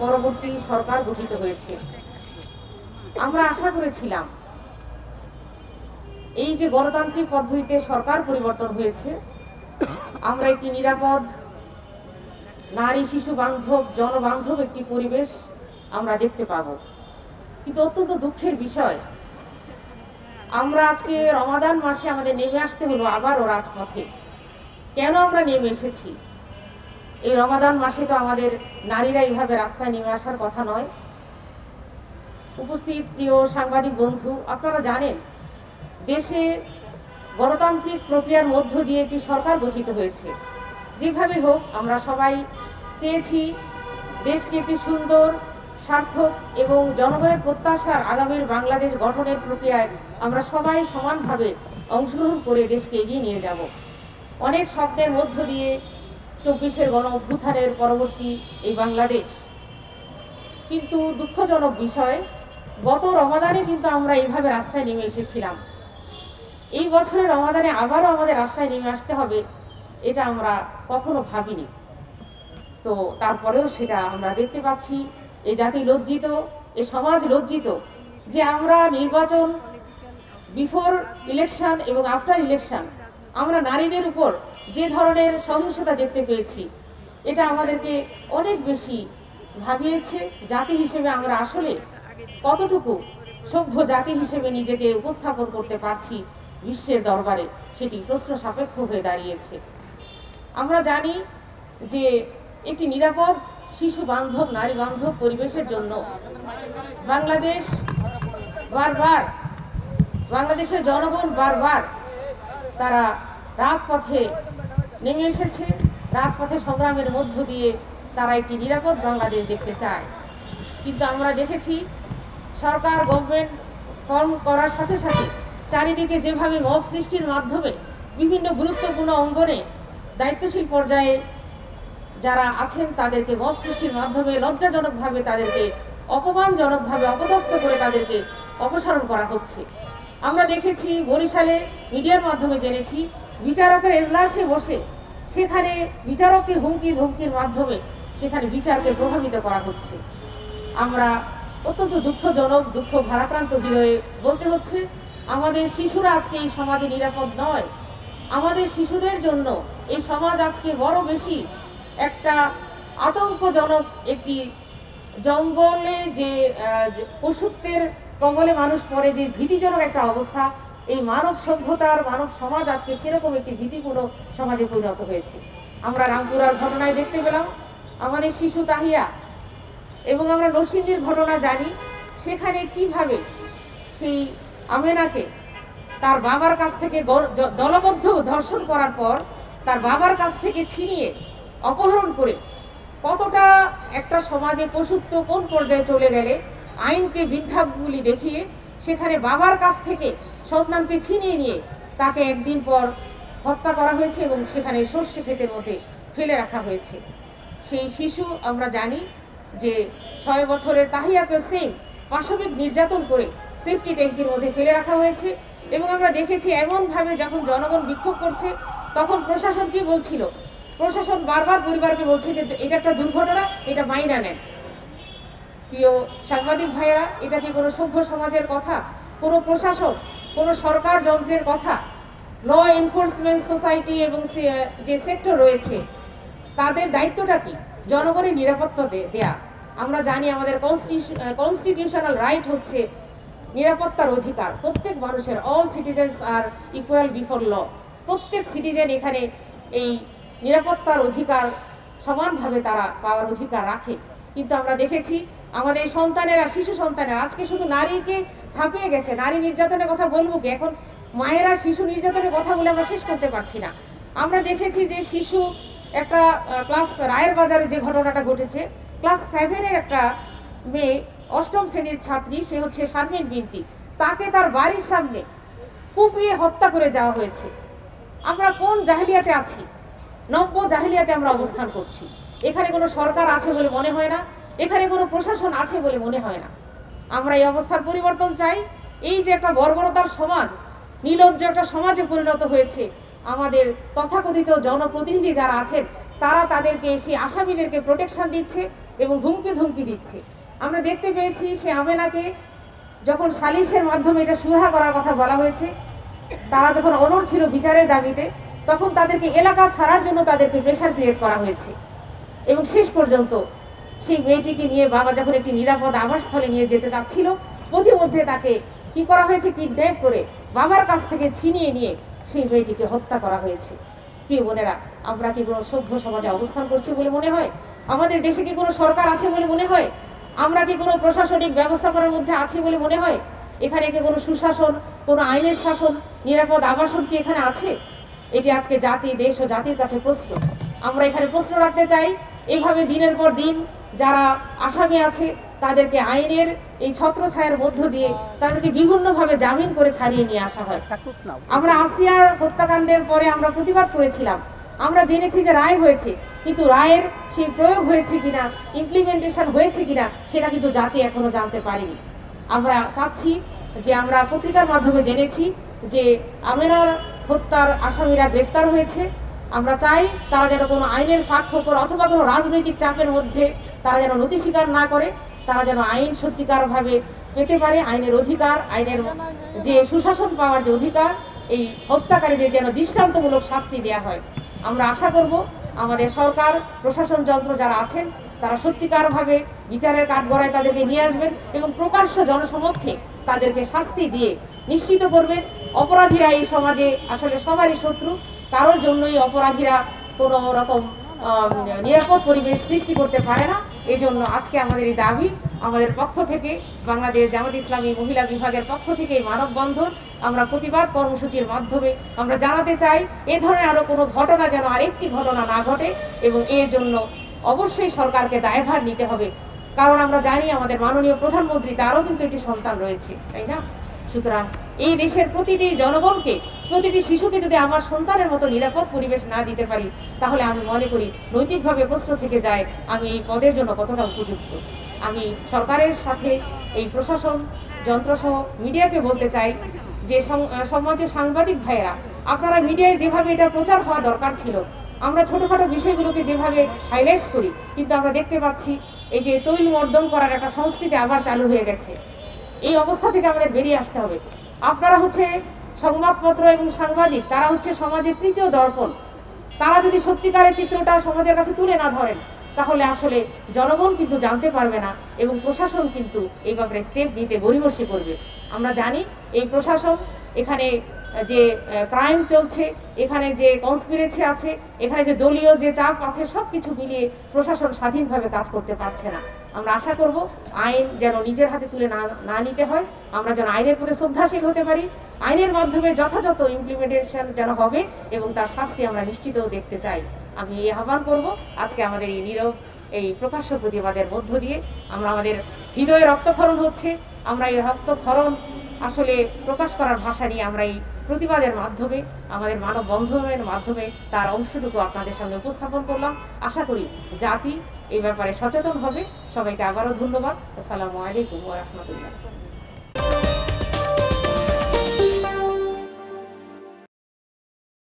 পরবর্তী সরকার গঠিত হয়েছে। আমরা আশা করেছিলাম এই যে গণতান্ত্রিক পদ্ধতিতে সরকার পরিবর্তন হয়েছে, আমরা একটি নিরাপদ, নারী শিশু বান্ধব, জনবান্ধব একটি পরিবেশ আমরা দেখতে পাব। কিন্তু অত্যন্ত দুঃখের বিষয়, আমরা আজকে রমাদান মাসে আমাদের নেমে আসতে হলো আবারও রাজপথে। কেন আমরা নেমে এসেছি? এই রমাদান মাসে তো আমাদের নারীরা এইভাবে রাস্তায় নেমে আসার কথা নয়। উপস্থিত প্রিয় সাংবাদিক বন্ধু, আপনারা জানেন দেশে গণতান্ত্রিক প্রক্রিয়ার মধ্য দিয়ে একটি সরকার গঠিত হয়েছে। যেভাবে হোক আমরা সবাই চেয়েছি দেশকে একটি সুন্দর, সার্থক এবং জনগণের প্রত্যাশার আগামীর বাংলাদেশ গঠনের প্রক্রিয়ায় আমরা সবাই সমানভাবে অংশগ্রহণ করে দেশকে এগিয়ে নিয়ে যাব। অনেক স্বপ্নের মধ্য দিয়ে 24-এর গণ অভ্যুত্থানের পরবর্তী এই বাংলাদেশ। কিন্তু দুঃখজনক বিষয়, গত রমাদানে কিন্তু আমরা এইভাবে রাস্তায় নেমে এসেছিলাম। এই বছরের রমাদানে আবারও আমাদের রাস্তায় নেমে আসতে হবে, এটা আমরা কখনো ভাবিনি। তো তারপরেও সেটা আমরা দেখতে পাচ্ছি। এই জাতি লজ্জিত, এই সমাজ লজ্জিত যে আমরা নির্বাচন, বিফোর ইলেকশন এবং আফটার ইলেকশন আমরা নারীদের উপর যে ধরনের সহিংসতা দেখতে পেয়েছি, এটা আমাদেরকে অনেক বেশি ভাবিয়েছে। জাতি হিসেবে আমরা আসলে কতটুকু সভ্য জাতি হিসেবে নিজেকে উপস্থাপন করতে পারছি বিশ্বের দরবারে, সেটি প্রশ্ন সাপেক্ষ হয়ে দাঁড়িয়েছে। আমরা জানি যে একটি নিরাপদ, শিশু বান্ধব, নারী বান্ধব পরিবেশের জন্য বাংলাদেশের জনগণ বারবার তারা রাজপথে নেমে এসেছে। রাজপথে সংগ্রামের মধ্য দিয়ে তারা একটি নিরাপদ বাংলাদেশ দেখতে চায়। কিন্তু আমরা দেখেছি সরকার, গভর্নমেন্ট ফর্ম করার সাথে সাথে চারিদিকে যেভাবে মব সৃষ্টির মাধ্যমে বিভিন্ন গুরুত্বপূর্ণ অঙ্গনে দায়িত্বশীল পর্যায়ে যারা আছেন তাদেরকে মব সৃষ্টির মাধ্যমে লজ্জাজনকভাবে, তাদেরকে অপমানজনকভাবে অপদস্থ করে তাদেরকে অপসারণ করা হচ্ছে। আমরা দেখেছি বরিশালে, মিডিয়ার মাধ্যমে জেনেছি, বিচারকের এজলাসে বসে সেখানে বিচারককে হুমকি ধমকির মাধ্যমে সেখানে বিচারকে প্রভাবিত করা হচ্ছে। আমরা অত্যন্ত দুঃখজনক, দুঃখ ভারাক্রান্ত হৃদয়ে বলতে হচ্ছে, আমাদের শিশুরা আজকে এই সমাজে নিরাপদ নয়। আমাদের শিশুদের জন্য এই সমাজ আজকে বড় বেশি একটা আতঙ্কজনক, একটি জঙ্গলে যে পশুত্বের কবলে মানুষ পড়ে, যে ভীতিজনক একটা অবস্থা, এই মানব সভ্যতার, মানব সমাজ আজকে সেরকম একটি ভীতিপূর্ণ সমাজে পরিণত হয়েছে। আমরা রামপুরার ঘটনায় দেখতে পেলাম আমাদের শিশু তাহিয়া, এবং আমরা নরসিংদীর ঘটনা জানি সেখানে কিভাবে সেই আমেনাকে তার বাবার কাছ থেকে দলবদ্ধ ধর্ষণ করার পর তার বাবার কাছ থেকে ছিনিয়ে অপহরণ করে কতটা একটা সমাজে পশুত্ব কোন পর্যায়ে চলে গেলে আইনকে বৃদ্ধাঙ্গুলি দেখিয়ে সেখানে বাবার কাছ থেকে সন্তানকে ছিনিয়ে নিয়ে তাকে একদিন পর হত্যা করা হয়েছে এবং সেখানে সর্ষে ক্ষেতের মধ্যে ফেলে রাখা হয়েছে। সেই শিশু আমরা জানি যে 6 বছরের তাহিয়াকে সেম পাশবিক নির্যাতন করে সেফটি ট্যাঙ্কির মধ্যে ফেলে রাখা হয়েছে। এবং আমরা দেখেছি এমনভাবে যখন জনগণ বিক্ষোভ করছে তখন প্রশাসন কি বলছিল, প্রশাসন বারবার পরিবারকে বলছে যে এটা একটা দুর্ঘটনা, এটা মাইনা নেন। প্রিয় সাংবাদিক ভাইয়েরা, এটা কি কোনো সভ্য সমাজের কথা? কোনো প্রশাসন, কোনো সরকার যন্ত্রের কথা? ল এনফোর্সমেন্ট সোসাইটি এবং যে সেক্টর রয়েছে তাদের দায়িত্বটা কি? জনগণের নিরাপত্তা দেয়া। আমরা জানি আমাদের কনস্টিটিউশনাল রাইট হচ্ছে নিরাপত্তার অধিকার। প্রত্যেক মানুষের, অল সিটিজেন্স আর ইকুয়াল বিফোর ল। প্রত্যেক সিটিজেন এখানে এই নিরাপত্তার অধিকার সমানভাবে তারা পাওয়ার অধিকার রাখে। কিন্তু আমরা দেখেছি আমাদের সন্তানেরা, শিশু সন্তানেরা আজকে শুধু নারীকে ছাপিয়ে গেছে। নারী নির্যাতনের কথা বলবো কি? এখন মায়েরা শিশু নির্যাতনের কথা বলে আমরা শেষ করতে পারছি না। আমরা দেখেছি যে শিশু একটা ক্লাস, রায়ের বাজারে যে ঘটনাটা ঘটেছে, ক্লাস 7-এর একটা মেয়ে, 8ম শ্রেণীর ছাত্রী, সে হচ্ছে শারমিন বিনতি, তাকে তার বাড়ির সামনে কুপিয়ে হত্যা করে যাওয়া হয়েছে। আমরা কোন জাহেলিয়াতে আছি? নব্য জাহেলিয়াতে আমরা অবস্থান করছি। এখানে কোনো সরকার আছে বলে মনে হয় না, এখানে কোনো প্রশাসন আছে বলে মনে হয় না। আমরা এই অবস্থার পরিবর্তন চাই। এই যে একটা বর্বরতার সমাজ, নির্লজ্জ একটা সমাজে পরিণত হয়েছে, আমাদের তথাকথিত জনপ্রতিনিধি যারা আছেন তারা তাদেরকে, সেই আসামিদেরকে প্রোটেকশন দিচ্ছে এবং হুমকি ধমকি দিচ্ছে। আমরা দেখতে পেয়েছি সে আমেনাকে যখন সালিশের মাধ্যমে এটা সুরাহা করার কথা বলা হয়েছে, তারা যখন অনড় ছিল বিচারের দাবিতে, তখন তাদেরকে এলাকা ছাড়ার জন্য তাদেরকে প্রেশার ক্রিয়েট করা হয়েছে এবং শেষ পর্যন্ত সেই মেয়েটিকে নিয়ে বাবা যখন একটি নিরাপদ আবাসস্থলে নিয়ে যেতে চাচ্ছিল, পথিমধ্যে তাকে কি করা হয়েছে, কিডন্যাপ করে বাবার কাছ থেকে ছিনিয়ে নিয়ে সেই মেয়েটিকে হত্যা করা হয়েছে। প্রিয় বোনেরা, আমরা কি কোনো সভ্য সমাজে অবস্থান করছি বলে মনে হয়? আমাদের দেশে কি কোনো সরকার আছে বলে মনে হয়? আমরা কি কোনো প্রশাসনিক ব্যবস্থাপনার মধ্যে আছি বলে মনে হয়? এখানে কি কোনো সুশাসন, কোনো আইনের শাসন, নিরাপদ আবাসন কি এখানে আছে? এটি আজকে জাতি, দেশ ও জাতির কাছে প্রশ্ন। আমরা এখানে প্রশ্ন রাখতে চাই, এভাবে দিনের পর দিন যারা আসামি আছে তাদেরকে আইনের এই ছত্রছায়ার মধ্য দিয়ে তাদেরকে বিভিন্নভাবে জামিন করে ছাড়িয়ে নিয়ে আসা হয়। আমরা আসিয়ার হত্যাকাণ্ডের পরে আমরা প্রতিবাদ করেছিলাম, আমরা জেনেছি যে রায় হয়েছে, কিন্তু রায়ের সেই প্রয়োগ হয়েছে কিনা, ইমপ্লিমেন্টেশন হয়েছে কিনা সেটা কিন্তু জাতি এখনো জানতে পারেনি। আমরা চাচ্ছি যে আমরা পত্রিকার মাধ্যমে জেনেছি যে আমেনার হত্যার আসামিরা গ্রেফতার হয়েছে। আমরা চাই তারা যেন কোনো আইনের ফাঁক ফোকর অথবা কোনো রাজনৈতিক চাপের মধ্যে তারা যেন নথি স্বীকার না করে, তারা যেন আইন সত্যিকারভাবে পেতে পারে, আইনের অধিকার, আইনের যে সুশাসন পাওয়ার যে অধিকার, এই হত্যাকারীদের যেন দৃষ্টান্তমূলক শাস্তি দেওয়া হয়। আমরা আশা করব আমাদের সরকার, প্রশাসন যন্ত্র যারা আছেন তারা সত্যিকারভাবে বিচারের কাঠগড়ায় তাদেরকে নিয়ে আসবেন এবং প্রকাশ্য জনসমক্ষে তাদেরকে শাস্তি দিয়ে নিশ্চিত করবেন। অপরাধীরা এই সমাজে আসলে সবারই শত্রু, কারোর জন্যই অপরাধীরা কোনো রকম নিরাপদ পরিবেশ সৃষ্টি করতে পারে না। এই জন্য আজকে আমাদের এই দাবি, আমাদের পক্ষ থেকে বাংলাদেশ জামাত ইসলামী মহিলা বিভাগের পক্ষ থেকে এই মানববন্ধন আমরা প্রতিবাদ কর্মসূচির মাধ্যমে আমরা জানাতে চাই এ ধরনের আরও কোনো ঘটনা যেন আরেকটি ঘটনা না ঘটে এবং এর জন্য অবশ্যই সরকারকে দায়ভার নিতে হবে। কারণ আমরা জানি আমাদের মাননীয় প্রধানমন্ত্রী তারও কিন্তু একটি সন্তান রয়েছে, তাই না? সুতরাং এই দেশের প্রতিটি জনগণকে, প্রতিটি শিশুকে যদি আমার সন্তানের মতো নিরাপদ পরিবেশ না দিতে পারি, তাহলে আমি মনে করি নৈতিকভাবে প্রশ্ন থেকে যায় আমি এই পদের জন্য কতটা উপযুক্ত। আমি সরকারের সাথে এই প্রশাসন যন্ত্রসহ মিডিয়াকে বলতে চাই যে সম্মানিত সাংবাদিক ভাইয়েরা, আপনারা মিডিয়ায় যেভাবে এটা প্রচার হওয়া দরকার ছিল, আমরা ছোটোখাটো বিষয়গুলোকে যেভাবে হাইলাইটস করি, কিন্তু আমরা দেখতে পাচ্ছি এই যে তৈল মর্দন করার একটা সংস্কৃতি আবার চালু হয়ে গেছে। এই অবস্থা থেকে আমাদের বেরিয়ে আসতে হবে। আপনারা হচ্ছে সংবাদপত্র এবং সাংবাদিক, তারা হচ্ছে সমাজের তৃতীয় দর্পণ। তারা যদি সত্যিকারের চিত্রটা সমাজের কাছে তুলে না ধরেন, তাহলে আসলে জনগণ কিন্তু জানতে পারবে না এবং প্রশাসন কিন্তু এই ব্যাপারে স্টেপ নিতে গড়িমসি করবে। আমরা জানি এই প্রশাসন, এখানে যে ক্রাইম চলছে, এখানে যে কনস্পিরেসি আছে, এখানে যে দলীয় যে চাপ আছে, সব কিছু মিলিয়ে প্রশাসন স্বাধীনভাবে কাজ করতে পারছে না। আমরা আশা করব আইন যেন নিজের হাতে তুলে না নিতে হয়, আমরা যেন আইনের প্রতি শ্রদ্ধাশীল হতে পারি, আইনের মাধ্যমে যথাযথ ইমপ্লিমেন্টেশন যেন হবে এবং তার শাস্তি আমরা নিশ্চিতও দেখতে চাই। আমি এই আহ্বান করব আজকে আমাদের এই নীরব এই প্রকাশ্য প্রতিবাদের মধ্য দিয়ে আমরা আমাদের হৃদয়ে রক্তক্ষরণ হচ্ছে, আমরা এই রক্তক্ষরণ আসলে প্রকাশ করার ভাষা নিয়ে আমরা এই প্রতিবাদের মাধ্যমে, আমাদের মানববন্ধনের মাধ্যমে তার অংশটুকু আপনাদের সামনে উপস্থাপন করলাম। আশা করি জাতি এই ব্যাপারে সচেতন হবে। সবাইকে আবারও ধন্যবাদ। আসসালামু আলাইকুম ওয়া রাহমাতুল্লাহ।